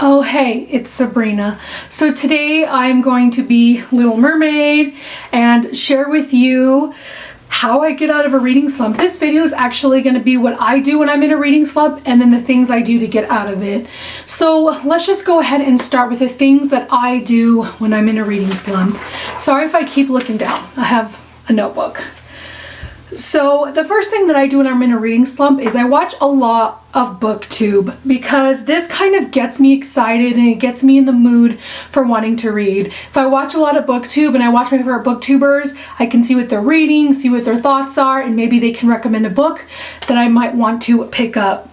Oh hey, it's Sabrina. So today I'm going to be Little Mermaid and share with you how I get out of a reading slump. This video is actually going to be what I do when I'm in a reading slump and then the things I do to get out of it. So let's just go ahead and start with the things that I do when I'm in a reading slump. Sorry if I keep looking down. I have a notebook. So the first thing that I do when I'm in a reading slump is I watch a lot of Booktube, because this kind of gets me excited and it gets me in the mood for wanting to read. If I watch a lot of Booktube and I watch my favorite Booktubers, I can see what they're reading, see what their thoughts are, and maybe they can recommend a book that I might want to pick up.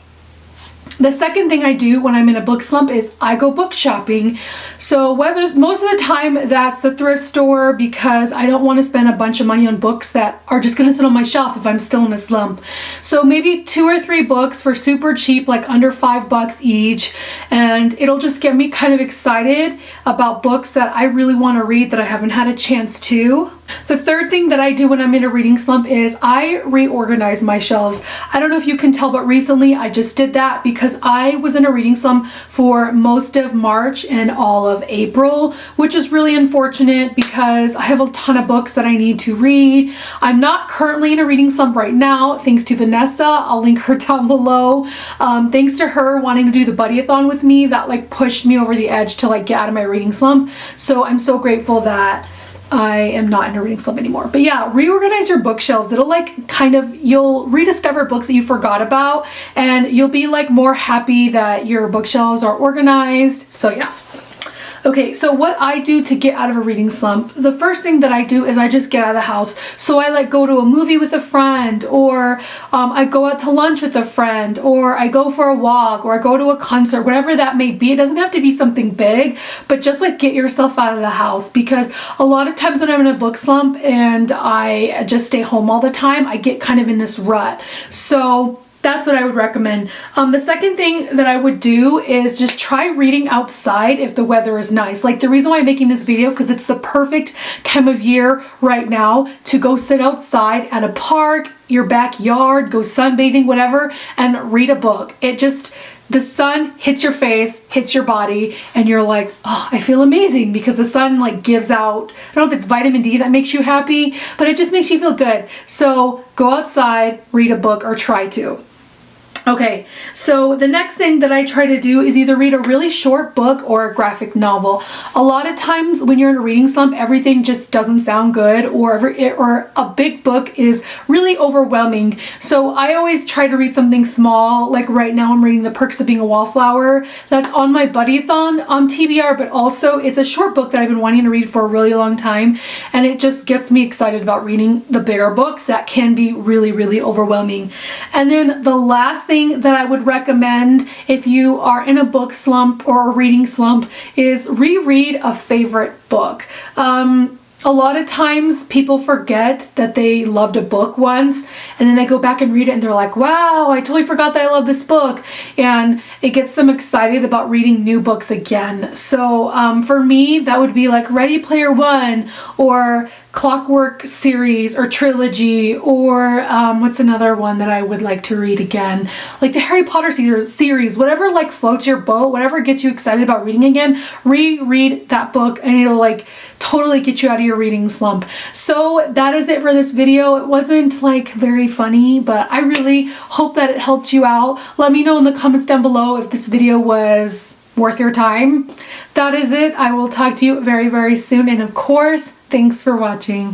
The second thing I do when I'm in a book slump is I go book shopping. So most of the time that's the thrift store, because I don't want to spend a bunch of money on books that are just going to sit on my shelf if I'm still in a slump. So maybe 2 or 3 books for super cheap, like under $5 each, and it'll just get me kind of excited about books that I really want to read that I haven't had a chance to. The third thing that I do when I'm in a reading slump is I reorganize my shelves. I don't know if you can tell, but recently I just did that because I was in a reading slump for most of March and all of April, which is really unfortunate because I have a ton of books that I need to read. I'm not currently in a reading slump right now, thanks to Vanessa. I'll link her down below. Thanks to her wanting to do the buddy-a-thon with me, that like pushed me over the edge to like get out of my reading slump. So I'm so grateful that I am not in a reading slump anymore. But yeah, reorganize your bookshelves. It'll like you'll rediscover books that you forgot about, and you'll be like more happy that your bookshelves are organized. So yeah. Okay, so what I do to get out of a reading slump, the first thing that I do is I just get out of the house. So I like go to a movie with a friend, or I go out to lunch with a friend, or I go for a walk, or I go to a concert, whatever that may be. It doesn't have to be something big, but just like get yourself out of the house, because a lot of times when I'm in a book slump and I just stay home all the time, I get kind of in this rut. So that's what I would recommend. The second thing that I would do is just try reading outside if the weather is nice. Like the reason why I'm making this video, because it's the perfect time of year right now to go sit outside at a park, your backyard, go sunbathing, whatever, and read a book. The sun hits your face, hits your body, and you're like, oh, I feel amazing, because the sun like gives out, I don't know if it's vitamin D that makes you happy, but it just makes you feel good. So go outside, read a book, or try to. Okay, so the next thing that I try to do is either read a really short book or a graphic novel. A lot of times when you're in a reading slump, everything just doesn't sound good, or a big book is really overwhelming. So I always try to read something small. Like right now I'm reading The Perks of Being a Wallflower. That's on my buddy-a-thon on TBR, but also it's a short book that I've been wanting to read for a really long time, and it just gets me excited about reading the bigger books that can be really, really overwhelming. And then the last thing that I would recommend if you are in a book slump or a reading slump is reread a favorite book. A lot of times people forget that they loved a book once, and then they go back and read it and they're like, wow, I totally forgot that I love this book. And it gets them excited about reading new books again. So for me, that would be like Ready Player One, or Clockwork series, or trilogy, or what's another one that I would like to read again? Like the Harry Potter series, whatever like floats your boat, whatever gets you excited about reading again, reread that book and it'll like totally get you out of your reading slump. So that is it for this video. It wasn't like very funny, but I really hope that it helped you out. Let me know in the comments down below if this video was worth your time. That is it. I will talk to you very, very soon. And of course, thanks for watching.